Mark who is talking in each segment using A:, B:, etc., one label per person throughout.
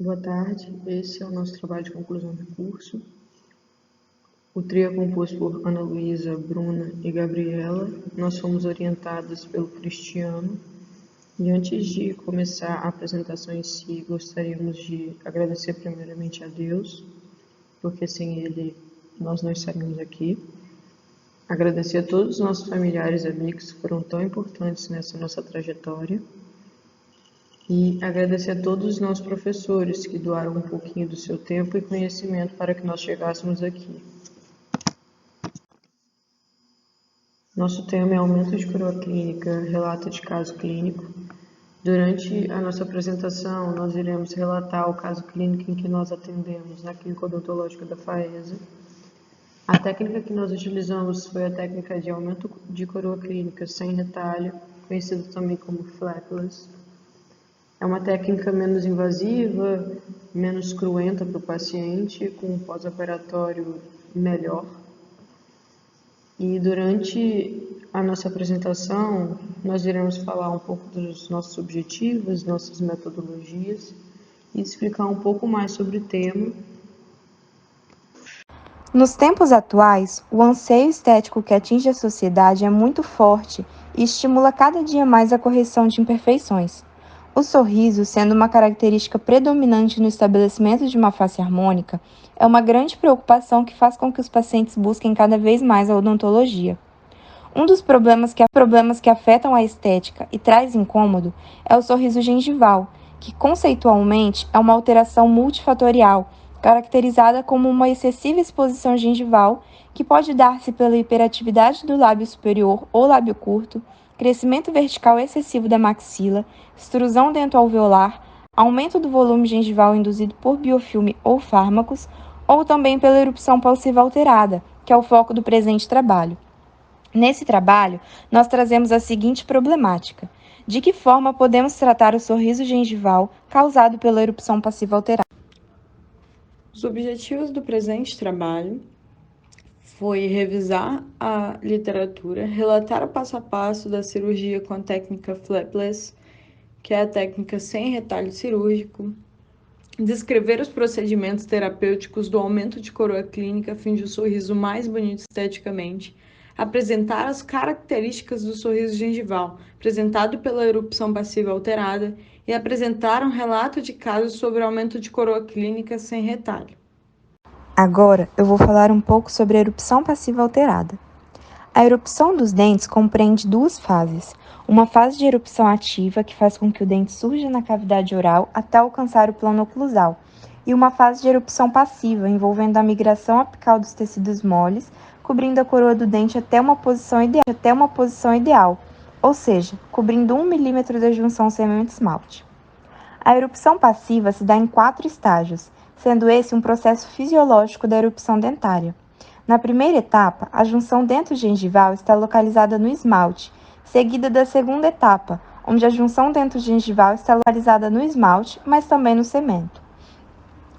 A: Boa tarde, esse é o nosso trabalho de conclusão de curso. O trio é composto por Ana Luísa, Bruna e Gabriela. Nós fomos orientadas pelo Cristiano. E antes de começar a apresentação em si, gostaríamos de agradecer primeiramente a Deus, porque sem Ele nós não estaríamos aqui. Agradecer a todos os nossos familiares e amigos que foram tão importantes nessa nossa trajetória. E agradecer a todos os nossos professores que doaram um pouquinho do seu tempo e conhecimento para que nós chegássemos aqui. Nosso tema é aumento de coroa clínica, relato de caso clínico. Durante a nossa apresentação, nós iremos relatar o caso clínico em que nós atendemos na clínica odontológica da FAESA. A técnica que nós utilizamos foi a técnica de aumento de coroa clínica sem retalho, conhecida também como flapless. É uma técnica menos invasiva, menos cruenta para o paciente, com um pós-operatório melhor. E durante a nossa apresentação, nós iremos falar um pouco dos nossos objetivos, nossas metodologias e explicar um pouco mais sobre o tema.
B: Nos tempos atuais, o anseio estético que atinge a sociedade é muito forte e estimula cada dia mais a correção de imperfeições. O sorriso, sendo uma característica predominante no estabelecimento de uma face harmônica, é uma grande preocupação que faz com que os pacientes busquem cada vez mais a odontologia. Um dos problemas que afetam a estética e traz incômodo é o sorriso gengival, que conceitualmente é uma alteração multifatorial, caracterizada como uma excessiva exposição gengival, que pode dar-se pela hiperatividade do lábio superior ou lábio curto, crescimento vertical excessivo da maxila, extrusão dentoalveolar, aumento do volume gengival induzido por biofilme ou fármacos, ou também pela erupção passiva alterada, que é o foco do presente trabalho. Nesse trabalho, nós trazemos a seguinte problemática: de que forma podemos tratar o sorriso gengival causado pela erupção passiva alterada?
C: Os objetivos do presente trabalho foi revisar a literatura, relatar o passo a passo da cirurgia com a técnica flapless, que é a técnica sem retalho cirúrgico, descrever os procedimentos terapêuticos do aumento de coroa clínica a fim de um sorriso mais bonito esteticamente, apresentar as características do sorriso gengival, apresentado pela erupção passiva alterada, e apresentar um relato de casos sobre aumento de coroa clínica sem retalho.
B: Agora, eu vou falar um pouco sobre a erupção passiva alterada. A erupção dos dentes compreende duas fases. Uma fase de erupção ativa, que faz com que o dente surja na cavidade oral até alcançar o plano oclusal, e uma fase de erupção passiva, envolvendo a migração apical dos tecidos moles, cobrindo a coroa do dente até uma posição ideal, ou seja, cobrindo 1 milímetro da junção cemento-esmalte. A erupção passiva se dá em 4 estágios, sendo esse um processo fisiológico da erupção dentária. Na primeira etapa, a junção dento-gengival está localizada no esmalte, seguida da segunda etapa, onde a junção dento-gengival está localizada no esmalte, mas também no cemento.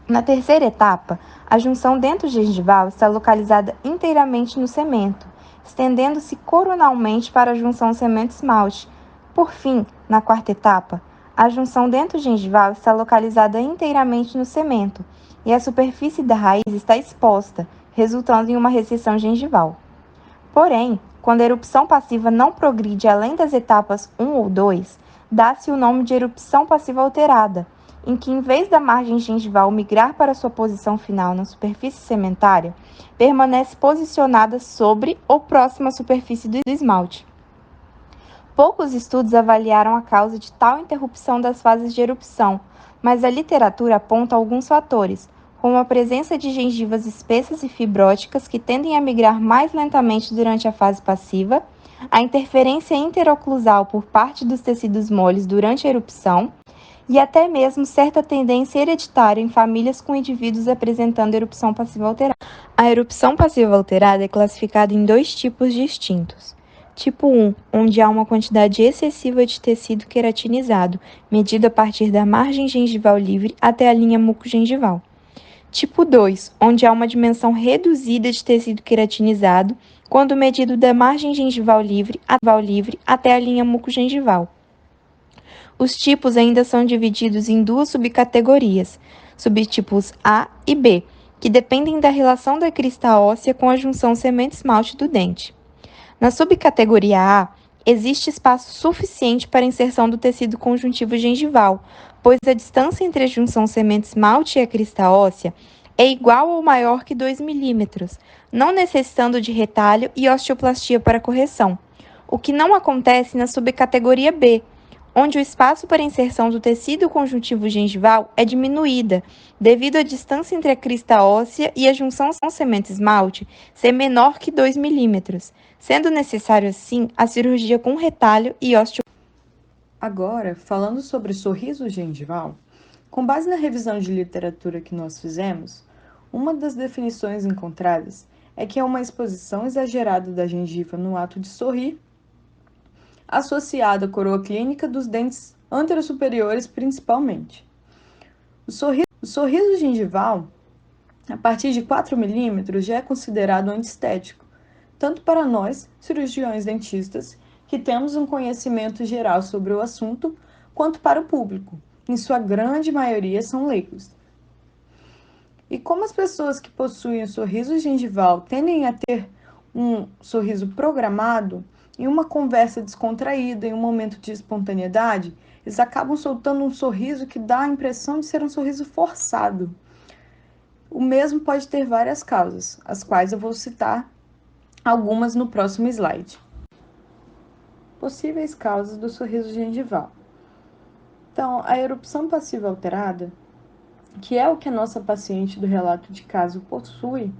B: Na terceira etapa, a junção dento-gengival está localizada inteiramente no cemento, estendendo-se coronalmente para a junção cemento-esmalte. Por fim, na quarta etapa, a junção dento-gengival está localizada inteiramente no cemento e a superfície da raiz está exposta, resultando em uma recessão gengival. Porém, quando a erupção passiva não progride além das etapas 1 ou 2, dá-se o nome de erupção passiva alterada, em que, em vez da margem gengival migrar para sua posição final na superfície cementária, permanece posicionada sobre ou próxima à superfície do esmalte. Poucos estudos avaliaram a causa de tal interrupção das fases de erupção, mas a literatura aponta alguns fatores, como a presença de gengivas espessas e fibróticas que tendem a migrar mais lentamente durante a fase passiva, a interferência interoclusal por parte dos tecidos moles durante a erupção e até mesmo certa tendência hereditária em famílias com indivíduos apresentando erupção passiva alterada. A erupção passiva alterada é classificada em 2 tipos distintos. Tipo 1, onde há uma quantidade excessiva de tecido queratinizado, medido a partir da margem gengival livre até a linha mucogengival. Tipo 2, onde há uma dimensão reduzida de tecido queratinizado, quando medido da margem gengival livre até a linha mucogengival. Os tipos ainda são divididos em duas subcategorias, subtipos A e B, que dependem da relação da crista óssea com a junção semente-esmalte do dente. Na subcategoria A, existe espaço suficiente para a inserção do tecido conjuntivo gengival, pois a distância entre a junção semente-esmalte e a crista óssea é igual ou maior que 2 milímetros, não necessitando de retalho e osteoplastia para correção, o que não acontece na subcategoria B, onde o espaço para a inserção do tecido conjuntivo gengival é diminuída, devido à distância entre a crista óssea e a junção semente-esmalte ser menor que 2 milímetros, sendo necessário, assim, a cirurgia com retalho e osteoplastia.
C: Agora, falando sobre sorriso gengival, com base na revisão de literatura que nós fizemos, uma das definições encontradas é que é uma exposição exagerada da gengiva no ato de sorrir, associada à coroa clínica dos dentes anterosuperiores principalmente. O sorriso gengival, a partir de 4 milímetros, já é considerado antiestético, tanto para nós, cirurgiões dentistas, que temos um conhecimento geral sobre o assunto, quanto para o público, em sua grande maioria são leigos. E como as pessoas que possuem o sorriso gengival tendem a ter um sorriso programado, em uma conversa descontraída, em um momento de espontaneidade, eles acabam soltando um sorriso que dá a impressão de ser um sorriso forçado. O mesmo pode ter várias causas, as quais eu vou citar algumas no próximo slide. Possíveis causas do sorriso gengival. Então, a erupção passiva alterada, que é o que a nossa paciente do relato de caso possui,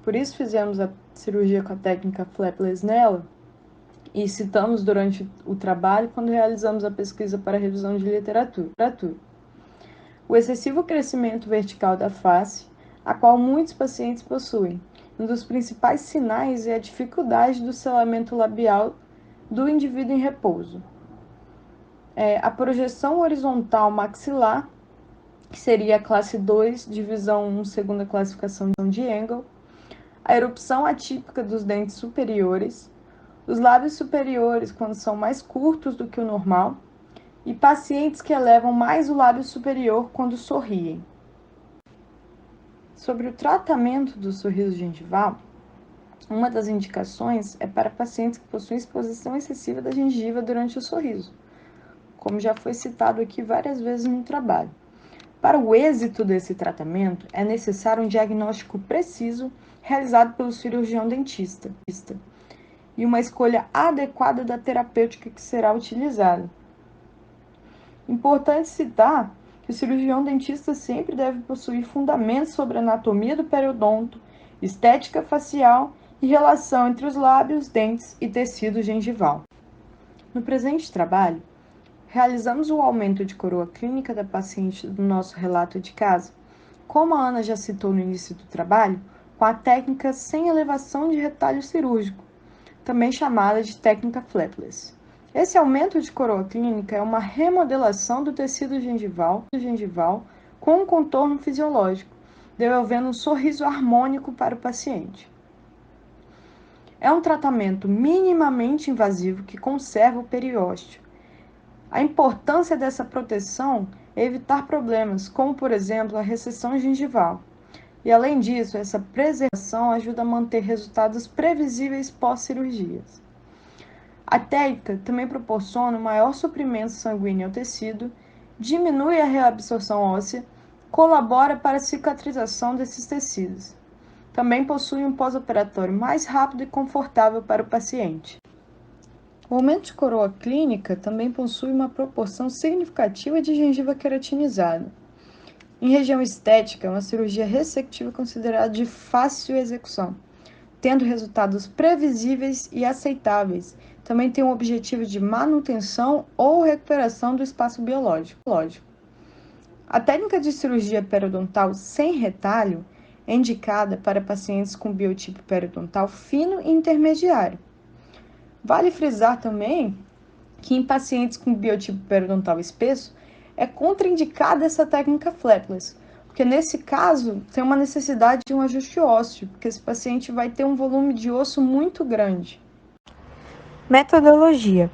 C: por isso fizemos a cirurgia com a técnica flapless nela, e citamos durante o trabalho quando realizamos a pesquisa para a revisão de literatura. O excessivo crescimento vertical da face, a qual muitos pacientes possuem. Um dos principais sinais é a dificuldade do selamento labial do indivíduo em repouso. A projeção horizontal maxilar, que seria a classe 2, divisão 1, segunda classificação de Engel, a erupção atípica dos dentes superiores, os lábios superiores quando são mais curtos do que o normal, e pacientes que elevam mais o lábio superior quando sorriem. Sobre o tratamento do sorriso gengival, uma das indicações é para pacientes que possuem exposição excessiva da gengiva durante o sorriso, como já foi citado aqui várias vezes no trabalho. Para o êxito desse tratamento, é necessário um diagnóstico preciso realizado pelo cirurgião dentista e uma escolha adequada da terapêutica que será utilizada. Importante citar que o cirurgião dentista sempre deve possuir fundamentos sobre a anatomia do periodonto, estética facial e relação entre os lábios, dentes e tecido gengival. No presente trabalho, realizamos o aumento de coroa clínica da paciente do nosso relato de caso, como a Ana já citou no início do trabalho, com a técnica sem elevação de retalho cirúrgico, também chamada de técnica flapless. Esse aumento de coroa clínica é uma remodelação do tecido gengival com um contorno fisiológico, devolvendo um sorriso harmônico para o paciente. É um tratamento minimamente invasivo que conserva o periósteo. A importância dessa proteção é evitar problemas, como, por exemplo, a recessão gengival. E, além disso, essa preservação ajuda a manter resultados previsíveis pós-cirurgias. A técnica também proporciona um maior suprimento sanguíneo ao tecido, diminui a reabsorção óssea, colabora para a cicatrização desses tecidos. Também possui um pós-operatório mais rápido e confortável para o paciente. O aumento de coroa clínica também possui uma proporção significativa de gengiva queratinizada. Em região estética, é uma cirurgia ressectiva considerada de fácil execução, tendo resultados previsíveis e aceitáveis. Também tem um objetivo de manutenção ou recuperação do espaço biológico. A técnica de cirurgia periodontal sem retalho é indicada para pacientes com biotipo periodontal fino e intermediário. Vale frisar também que em pacientes com biotipo periodontal espesso é contraindicada essa técnica flapless, porque nesse caso tem uma necessidade de um ajuste ósseo, porque esse paciente vai ter um volume de osso muito grande.
B: Metodologia.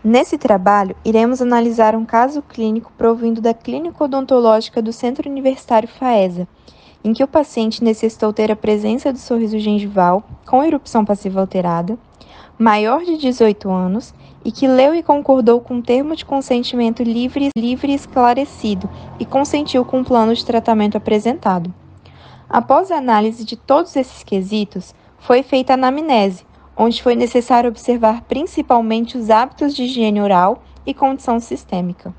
B: Nesse trabalho, iremos analisar um caso clínico provindo da Clínica Odontológica do Centro Universitário FAESA, em que o paciente necessitou ter a presença do sorriso gengival com erupção passiva alterada, maior de 18 anos e que leu e concordou com o termo de consentimento livre e esclarecido e consentiu com o plano de tratamento apresentado. Após a análise de todos esses quesitos, foi feita a anamnese, onde foi necessário observar principalmente os hábitos de higiene oral e condição sistêmica.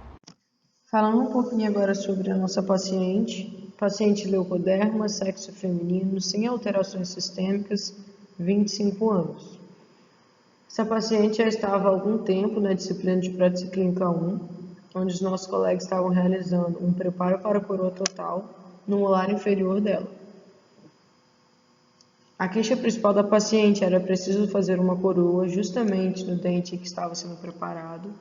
A: Falando um pouquinho agora sobre a nossa paciente leucoderma, sexo feminino, sem alterações sistêmicas, 25 anos. Essa paciente já estava há algum tempo na disciplina de prática clínica 1, onde os nossos colegas estavam realizando um preparo para a coroa total no molar inferior dela. A queixa principal da paciente era preciso fazer uma coroa justamente no dente que estava sendo preparado.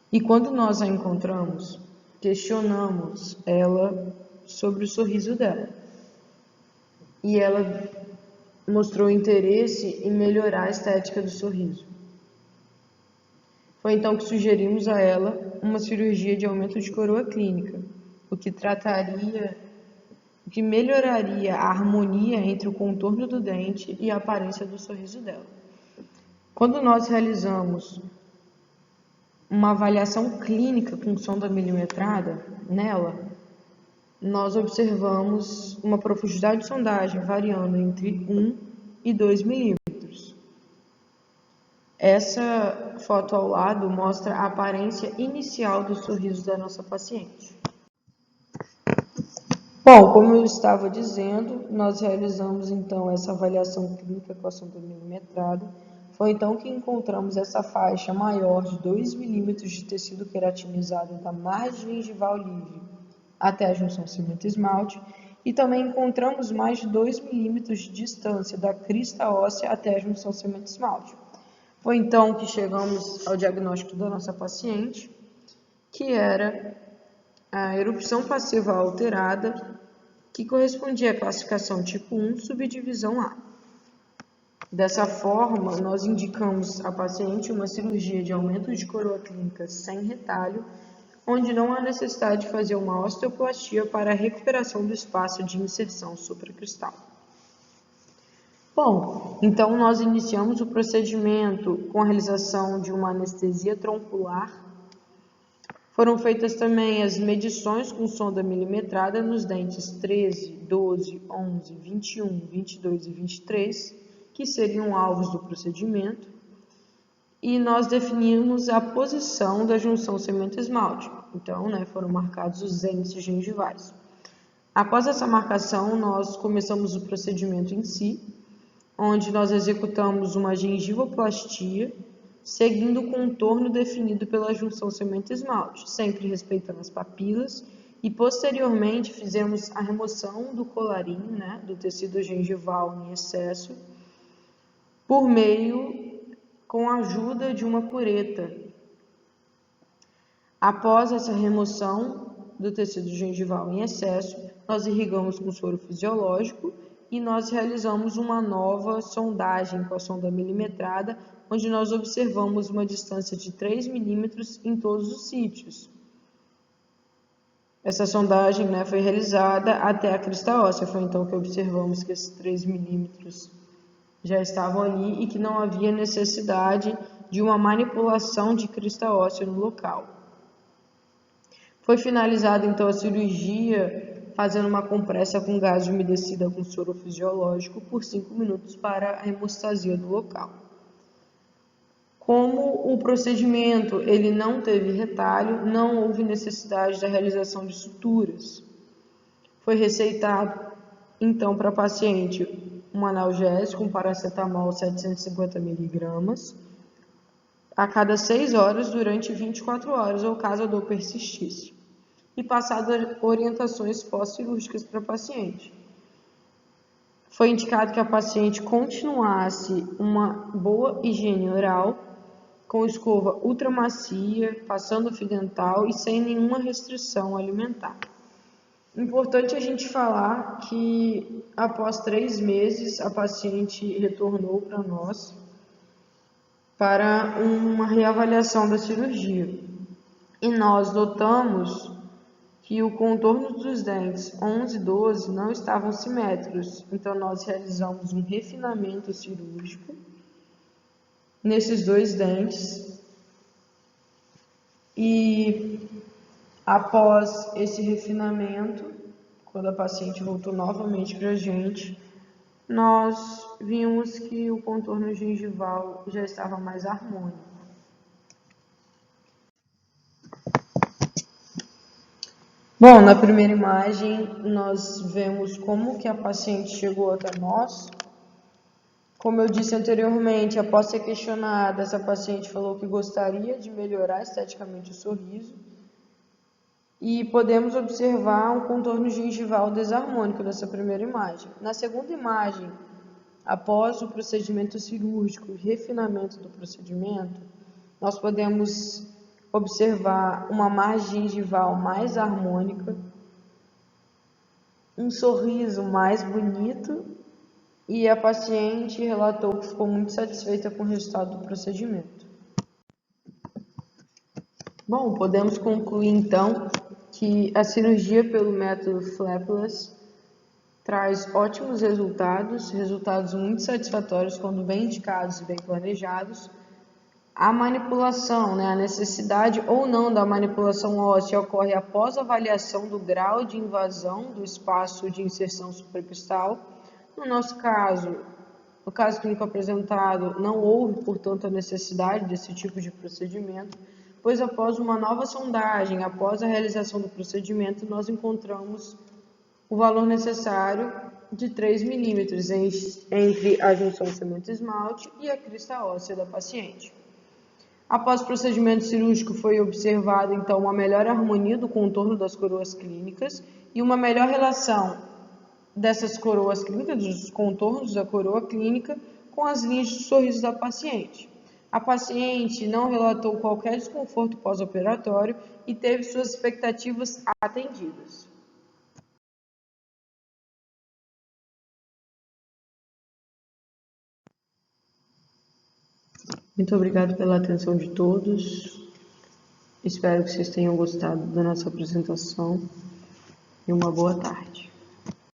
A: E quando nós a encontramos, questionamos ela sobre o sorriso dela. E ela mostrou interesse em melhorar a estética do sorriso. Foi então que sugerimos a ela uma cirurgia de aumento de coroa clínica, o que melhoraria a harmonia entre o contorno do dente e a aparência do sorriso dela. Quando nós realizamos uma avaliação clínica com sonda milimetrada nela, nós observamos uma profundidade de sondagem variando entre 1 e 2 milímetros. Essa foto ao lado mostra a aparência inicial do sorriso da nossa paciente. Bom, como eu estava dizendo, nós realizamos então essa avaliação clínica com a sonda milimetrada. Foi então que encontramos essa faixa maior de 2 milímetros de tecido queratinizado da margem gengival livre até a junção cimento-esmalte e também encontramos mais de 2 milímetros de distância da crista óssea até a junção cimento-esmalte. Foi então que chegamos ao diagnóstico da nossa paciente, que era a erupção passiva alterada, que correspondia à classificação tipo 1, subdivisão A. Dessa forma, nós indicamos à paciente uma cirurgia de aumento de coroa clínica sem retalho, onde não há necessidade de fazer uma osteoplastia para a recuperação do espaço de inserção supracristal. Bom, então nós iniciamos o procedimento com a realização de uma anestesia troncular. Foram feitas também as medições com sonda milimetrada nos dentes 13, 12, 11, 21, 22 e 23, que seriam alvos do procedimento, e nós definimos a posição da junção cimento-esmalte. Então, foram marcados os êndices gengivais. Após essa marcação, nós começamos o procedimento em si, onde nós executamos uma gengivoplastia, seguindo o contorno definido pela junção cimento-esmalte, sempre respeitando as papilas, e posteriormente fizemos a remoção do colarinho, do tecido gengival em excesso, com a ajuda de uma cureta. Após essa remoção do tecido gengival em excesso, nós irrigamos com soro fisiológico e nós realizamos uma nova sondagem com a sonda milimetrada, onde nós observamos uma distância de 3 milímetros em todos os sítios. Essa sondagem foi realizada até a crista óssea, foi então que observamos que esses 3 milímetros já estavam ali e que não havia necessidade de uma manipulação de crista óssea no local. Foi finalizada então a cirurgia fazendo uma compressa com gás umedecida com soro fisiológico por 5 minutos para a hemostasia do local. Como o procedimento ele não teve retalho, não houve necessidade da realização de suturas. Foi receitado então para a paciente um analgésico, um paracetamol 750 mg, a cada 6 horas durante 24 horas, ou caso a dor persistisse, e passado orientações pós-cirúrgicas para a paciente. Foi indicado que a paciente continuasse uma boa higiene oral, com escova ultramacia, passando fio dental e sem nenhuma restrição alimentar. Importante a gente falar que após 3 meses a paciente retornou para nós para uma reavaliação da cirurgia. E nós notamos que o contorno dos dentes 11 e 12 não estavam simétricos, então nós realizamos um refinamento cirúrgico nesses dois dentes e após esse refinamento, quando a paciente voltou novamente para a gente, nós vimos que o contorno gengival já estava mais harmônico. Bom, na primeira imagem, nós vemos como que a paciente chegou até nós. Como eu disse anteriormente, após ser questionada, essa paciente falou que gostaria de melhorar esteticamente o sorriso. E podemos observar um contorno gengival desarmônico nessa primeira imagem. Na segunda imagem, após o procedimento cirúrgico e refinamento do procedimento, nós podemos observar uma margem gengival mais harmônica, um sorriso mais bonito e a paciente relatou que ficou muito satisfeita com o resultado do procedimento. Bom, podemos concluir então que a cirurgia pelo método Flapless traz ótimos resultados muito satisfatórios quando bem indicados e bem planejados. A manipulação, a necessidade ou não da manipulação óssea ocorre após a avaliação do grau de invasão do espaço de inserção supracristal. No nosso caso, no caso clínico apresentado, não houve, portanto, a necessidade desse tipo de procedimento, pois após uma nova sondagem, após a realização do procedimento, nós encontramos o valor necessário de 3 milímetros entre a junção cemento-esmalte e a crista óssea da paciente. Após o procedimento cirúrgico foi observada então uma melhor harmonia do contorno das coroas clínicas e uma melhor relação dessas coroas clínicas, dos contornos da coroa clínica, com as linhas de sorriso da paciente. A paciente não relatou qualquer desconforto pós-operatório e teve suas expectativas atendidas. Muito obrigado pela atenção de todos. Espero que vocês tenham gostado da nossa apresentação e uma boa tarde.